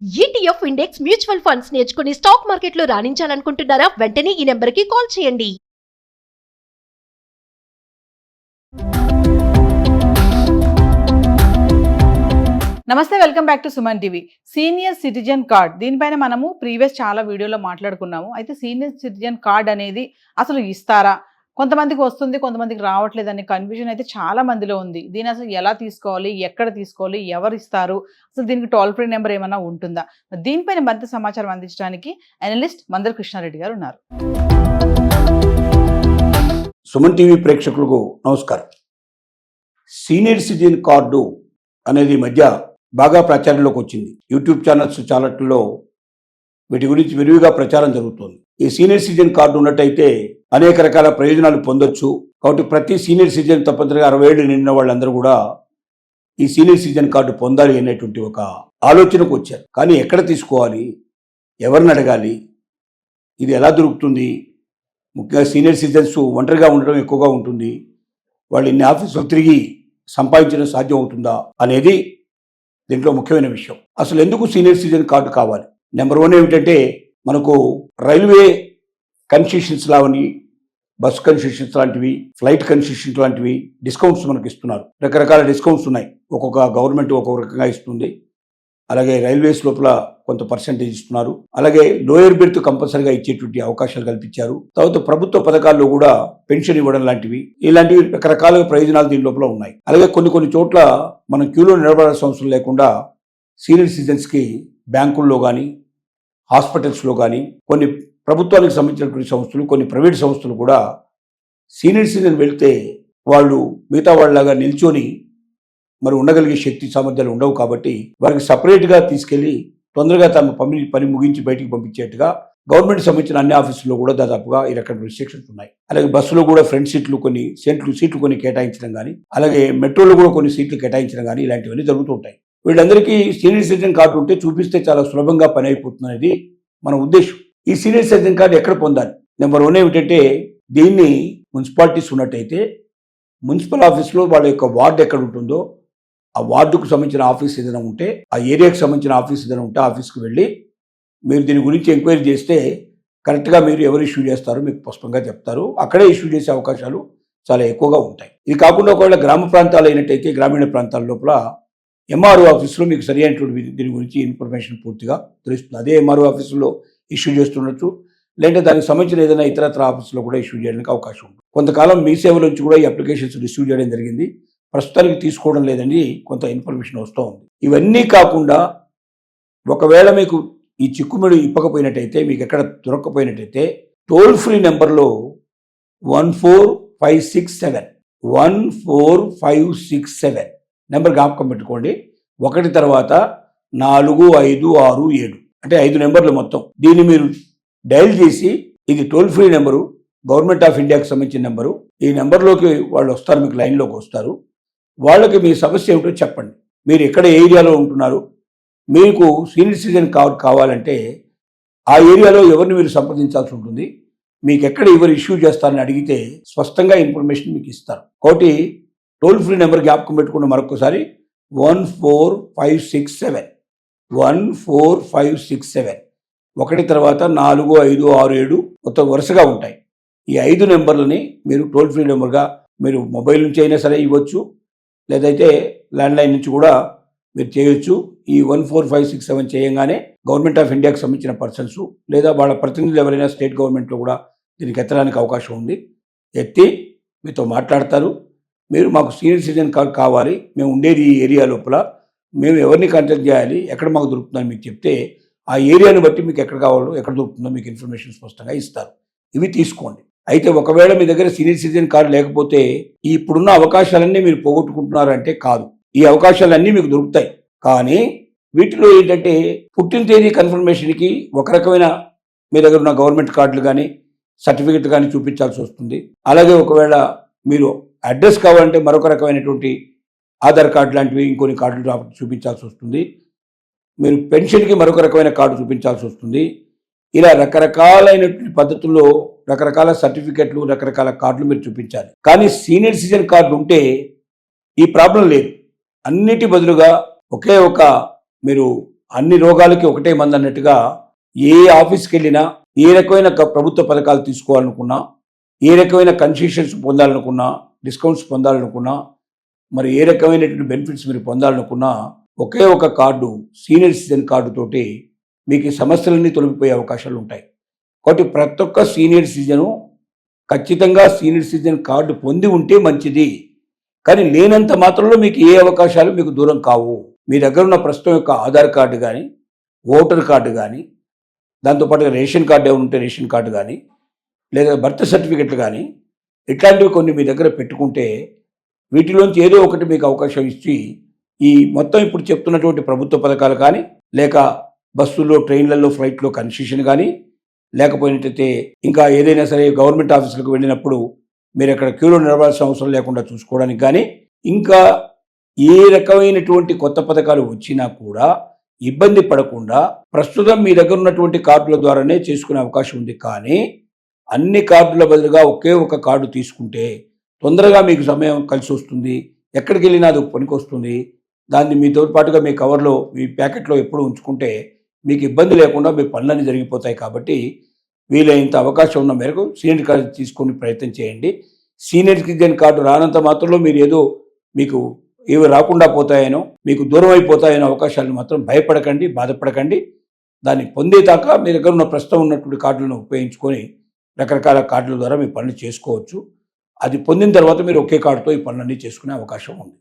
ETF index mutual funds నేర్చుకుని stock మార్కెట్లో రాణించాలనుకుంటున్నారా? వెంటనే ఈ నెంబర్కి కాల్ చేయండి. నమస్తే, welcome back to Suman TV. Senior citizen card, దీనిపైన మనము ప్రీవియస్ చాలా వీడియోలో మాట్లాడుకున్నాము. అయితే సీనియర్ సిటిజన్ కార్డ్ అనేది అసలు ఇస్తారా, కొంతమందికి వస్తుంది కొంతమందికి రావట్లేదు అనే కన్ఫ్యూజన్ అయితే చాలా మందిలో ఉంది. దీని అసలు ఎలా తీసుకోవాలి, ఎక్కడ తీసుకోవాలి, ఎవరు ఇస్తారు, అసలు దీనికి టోల్ ఫ్రీ నెంబర్ ఏమైనా ఉంటుందా? దీనిపైన మరింత సమాచారం అందించడానికి అనలిస్ట్ మందల కృష్ణారెడ్డి గారు ఉన్నారు. సుమన్ టీవీ ప్రేక్షకులకు నమస్కారం. సీనియర్ సిటిజన్ కార్డు అనేది మధ్య బాగా ప్రచారంలోకి వచ్చింది. యూట్యూబ్ ఛానల్స్ చాలాట్లో వీటి గురించి విరివిగా ప్రచారం జరుగుతుంది. ఈ సీనియర్ సిటిజన్ కార్డు ఉన్నట్టయితే అనేక రకాల ప్రయోజనాలు పొందొచ్చు. కాబట్టి ప్రతి సీనియర్ సిటిజన్ తప్పనిసరిగా 60 ఏళ్ళు నిండిన వాళ్ళందరూ కూడా ఈ సీనియర్ సిటిజన్ కార్డు పొందాలి అనేటువంటి ఒక ఆలోచనకు వచ్చారు. కానీ ఎక్కడ తీసుకోవాలి, ఎవరిని అడగాలి, ఇది ఎలా దొరుకుతుంది? ముఖ్యంగా సీనియర్ సిటిజన్స్ ఒంటరిగా ఉండడం ఎక్కువగా ఉంటుంది. వాళ్ళు ఇన్ని ఆఫీసులు తిరిగి సంపాదించడం సాధ్యం అవుతుందా అనేది దీంట్లో ముఖ్యమైన విషయం. అసలు ఎందుకు సీనియర్ సిటిజన్ కార్డు కావాలి? నెంబర్ 1 ఏమిటంటే, మనకు రైల్వే కన్సెషన్స్ లావని, బస్ కన్సెషన్స్ లాంటివి, ఫ్లైట్ కన్సెషన్స్ లాంటివి డిస్కౌంట్స్ మనకు ఇస్తున్నారు. రకరకాల డిస్కౌంట్స్ ఉన్నాయి. ఒక్కొక్క గవర్నమెంట్ ఒక్కొక్క రకంగా ఇస్తుంది. అలాగే రైల్వేస్ లోపల కొంత పర్సెంటేజ్ ఇస్తున్నారు. అలాగే లోయర్ బెర్త్ కంపల్సరీగా ఇచ్చేటువంటి అవకాశాలు కల్పించారు. తర్వాత ప్రభుత్వ పథకాల్లో కూడా పెన్షన్ ఇవ్వడం లాంటివి, ఇలాంటివి రకరకాల ప్రయోజనాలు దీని లోపల ఉన్నాయి. అలాగే కొన్ని చోట్ల మనం క్యూలో నిలబడాల్సిన అవసరం లేకుండా సీనియర్ సిటిజన్స్ కి బ్యాంకుల్లో కానీ, హాస్పిటల్స్లో కానీ, కొన్ని ప్రభుత్వానికి సంబంధించినటువంటి సంస్థలు, కొన్ని ప్రైవేట్ సంస్థలు కూడా సీనియర్ సిటిజన్ వెళ్తే వాళ్ళు మిగతా వాళ్ళలాగా నిల్చొని మరి ఉండగలిగే శక్తి సామర్థ్యాలు ఉండవు. కాబట్టి వారికి సపరేట్గా తీసుకెళ్లి తొందరగా తమ పని ముగించి బయటికి పంపించేట్టుగా గవర్నమెంట్ సంబంధించిన అన్ని ఆఫీసుల్లో కూడా దాదాపుగా ఈ రకమైన రిస్ట్రిక్షన్స్ ఉన్నాయి. అలాగే బస్సులో కూడా ఫ్రంట్ సీట్లు కొన్ని కేటాయించడం కానీ, అలాగే మెట్రోలో కూడా కొన్ని సీట్లు కేటాయించడం కానీ, ఇలాంటివన్నీ జరుగుతుంటాయి. వీళ్ళందరికీ సీనియర్ సిటిజన్ కార్డు ఉంటే చూపిస్తే చాలా సులభంగా పని అయిపోతుంది అనేది మన ఉద్దేశం. ఈ సీనియర్ సిటిజన్ కార్డు ఎక్కడ పొందాలి? నెంబర్ 1 ఏమిటంటే, దీన్ని మున్సిపాలిటీస్ ఉన్నట్టయితే మున్సిపల్ ఆఫీస్లో వాళ్ళ యొక్క వార్డు ఎక్కడ ఉంటుందో ఆ వార్డుకు సంబంధించిన ఆఫీస్ ఏదైనా ఉంటే, ఆ ఏరియాకి సంబంధించిన ఆఫీస్ ఏదైనా ఉంటే ఆఫీస్కి వెళ్ళి మీరు దీని గురించి ఎంక్వైరీ చేస్తే కరెక్ట్గా మీరు ఎవరు ఇష్యూ చేస్తారో మీకు స్పష్టంగా చెప్తారు. అక్కడే ఇష్యూ చేసే అవకాశాలు చాలా ఎక్కువగా ఉంటాయి. ఇది కాకుండా ఒకవేళ గ్రామ ప్రాంతాలు అయినట్టయితే గ్రామీణ ప్రాంతాల లోపల ఎంఆర్ఓ ఆఫీసులో మీకు సరి అయినటువంటి దీని గురించి ఇన్ఫర్మేషన్ పూర్తిగా తెలుస్తుంది. అదే ఎంఆర్ఓ ఆఫీసులో ఇష్యూ చేస్తుండొచ్చు, లేదంటే దానికి సంబంధించిన ఏదైనా ఇతరత్ర ఆఫీసులో కూడా ఇష్యూ చేయడానికి అవకాశం ఉంటుంది. కొంతకాలం మీ సేవ నుంచి కూడా ఈ అప్లికేషన్స్ రిసీవ్ చేయడం జరిగింది. ప్రస్తుతానికి తీసుకోవడం లేదని కొంత ఇన్ఫర్మేషన్ వస్తూ ఉంది. ఇవన్నీ కాకుండా ఒకవేళ మీకు ఈ చిక్కుముడి ఇప్పకపోయినట్టయితే, మీకు ఎక్కడ దొరక్కపోయినట్టయితే టోల్ ఫ్రీ నెంబర్లో 14567 నెంబర్ జ్ఞాపకం పెట్టుకోండి. 1 తర్వాత 4, 5, 6, 7 అంటే 5 నెంబర్లు మొత్తం. దీన్ని మీరు డయల్ చేసి, ఇది toll free number, government of ఇండియాకి సంబంధించిన నెంబరు. ఈ నెంబర్లోకి వాళ్ళు వస్తారు, మీకు లైన్లోకి వస్తారు. వాళ్ళకి మీ సమస్య ఏమిటో చెప్పండి. మీరు ఎక్కడ ఏరియాలో ఉంటున్నారు, మీకు సీనియర్ సిటిజన్ కార్డు కావాలంటే ఆ ఏరియాలో ఎవరిని మీరు సంప్రదించాల్సి ఉంటుంది, మీకు ఎక్కడ ఎవరు ఇష్యూ చేస్తారని అడిగితే స్పష్టంగా ఇన్ఫర్మేషన్ మీకు ఇస్తారు. కాబట్టి టోల్ ఫ్రీ నెంబర్ జ్ఞాపకం పెట్టుకున్న మరొకసారి 14567 1 తర్వాత 4, 5, 6, 7 మొత్తం వరుసగా ఉంటాయి. ఈ 5 నెంబర్లని మీరు టోల్ ఫ్రీ నెంబర్గా మీరు మొబైల్ నుంచి అయినా సరే ఇవ్వచ్చు, లేదైతే ల్యాండ్లైన్ నుంచి కూడా మీరు చేయొచ్చు. ఈ 14567 చేయంగానే గవర్నమెంట్ ఆఫ్ ఇండియాకి సంబంధించిన పర్సన్స్ లేదా వాళ్ళ ప్రతినిధులు ఎవరైనా స్టేట్ గవర్నమెంట్లో కూడా దీనికి ఎత్తడానికి అవకాశం ఉంది. ఎత్తి మీతో మాట్లాడతారు. మీరు మాకు సీనియర్ సిటిజన్ కార్డు కావాలి, మేము ఉండేది ఈ ఏరియా లోపల, మేము ఎవరిని కాంటాక్ట్ చేయాలి, ఎక్కడ మాకు దొరుకుతుందని మీకు చెప్తే ఆ ఏరియాని బట్టి మీకు ఎక్కడ కావాలో, ఎక్కడ దొరుకుతుందో మీకు ఇన్ఫర్మేషన్ స్పష్టంగా ఇస్తారు. ఇవి తీసుకోండి. అయితే ఒకవేళ మీ దగ్గర సీనియర్ సిటిజన్ కార్డు లేకపోతే ఇప్పుడున్న అవకాశాలన్నీ మీరు పోగొట్టుకుంటున్నారంటే కాదు. ఈ అవకాశాలన్నీ మీకు దొరుకుతాయి. కానీ వీటిలో ఏంటంటే, పుట్టిన తేదీ కన్ఫర్మేషన్కి ఒక రకమైన మీ దగ్గర ఉన్న గవర్నమెంట్ కార్డులు కానీ, సర్టిఫికెట్ కానీ చూపించాల్సి వస్తుంది. అలాగే ఒకవేళ మీరు అడ్రస్ కావాలంటే మరొక రకమైనటువంటి ఆధార్ కార్డు లాంటివి ఇంకొన్ని కార్డులు చూపించాల్సి వస్తుంది. మీరు పెన్షన్కి మరొక రకమైన కార్డు చూపించాల్సి వస్తుంది. ఇలా రకరకాలైనటువంటి పద్ధతుల్లో రకరకాల సర్టిఫికెట్లు, రకరకాల కార్డులు మీరు చూపించాలి. కానీ సీనియర్ సిటిజన్ కార్డు ఉంటే ఈ ప్రాబ్లం లేదు. అన్నిటి బదులుగా ఒకే ఒక మీరు అన్ని రోగాలకి ఒకటే మందు అన్నట్టుగా ఏ ఆఫీస్కి వెళ్ళినా ఏ రకమైన ప్రభుత్వ పథకాలు తీసుకోవాలనుకున్నా, ఏ రకమైన కన్సెషన్స్ పొందాలనుకున్నా, డిస్కౌంట్స్ పొందాలనుకున్నా, మరి ఏ రకమైనటువంటి బెనిఫిట్స్ మీరు పొందాలనుకున్నా ఒకే ఒక కార్డు సీనియర్ సిటిజన్ కార్డు తోటి మీకు ఈ సమస్యలన్నీ తొలగిపోయే అవకాశాలు ఉంటాయి. కాబట్టి ప్రతి ఒక్క సీనియర్ సిటిజను ఖచ్చితంగా సీనియర్ సిటిజన్ కార్డు పొంది ఉంటే మంచిది. కానీ లేనంత మాత్రంలో మీకు ఏ అవకాశాలు మీకు దూరం కావు. మీ దగ్గర ఉన్న ప్రస్తుతం యొక్క ఆధార్ కార్డు కానీ, ఓటర్ కార్డు కానీ, దాంతోపాటుగా రేషన్ కార్డు ఏమైనా ఉంటే రేషన్ కార్డు కానీ, లేదా బర్త్ సర్టిఫికెట్లు కానీ, ఇట్లాంటివి కొన్ని మీ దగ్గర పెట్టుకుంటే వీటిలోంచి ఏదో ఒకటి మీకు అవకాశం ఇచ్చి ఈ మొత్తం ఇప్పుడు చెప్తున్నటువంటి ప్రభుత్వ పథకాలు కానీ, లేక బస్సుల్లో, ట్రైన్లలో, ఫ్లైట్లో కన్సెషన్ కానీ, లేకపోయినట్టయితే ఇంకా ఏదైనా సరే గవర్నమెంట్ ఆఫీసులకు వెళ్ళినప్పుడు మీరు అక్కడ క్యూలో నిలవాల్సిన అవసరం లేకుండా చూసుకోవడానికి కానీ, ఇంకా ఏ రకమైనటువంటి కొత్త పథకాలు వచ్చినా కూడా ఇబ్బంది పడకుండా ప్రస్తుతం మీ దగ్గర ఉన్నటువంటి కార్డుల ద్వారానే చేసుకునే అవకాశం ఉంది. కానీ అన్ని కార్డుల బదులుగా ఒకే ఒక కార్డు తీసుకుంటే తొందరగా మీకు సమయం కలిసి వస్తుంది. ఎక్కడికి వెళ్ళినా అది పనికి వస్తుంది. దాన్ని మీతో పాటుగా మీ కవర్లో, మీ ప్యాకెట్లో ఎప్పుడు ఉంచుకుంటే మీకు ఇబ్బంది లేకుండా మీ పనులన్నీ జరిగిపోతాయి. కాబట్టి వీలైనంత అవకాశం ఉన్న మేరకు సీనియర్ కార్డు తీసుకుని ప్రయత్నం చేయండి. సీనియర్ సిటిజన్ కార్డు రానంత మాత్రంలో మీరు ఏదో మీకు ఏవి రాకుండా పోతాయనో, మీకు దూరం అయిపోతాయనో అవకాశాలను మాత్రం భయపడకండి, బాధపడకండి. దాన్ని పొందేదాకా మీ దగ్గర ఉన్న ప్రస్తుతం ఉన్నటువంటి కార్డులను ఉపయోగించుకొని రకరకాల కార్డుల ద్వారా మీ పనులు చేసుకోవచ్చు. అది పొందిన తర్వాత మీరు ఒకే కార్డుతో ఈ పనులన్నీ చేసుకునే అవకాశం ఉంది.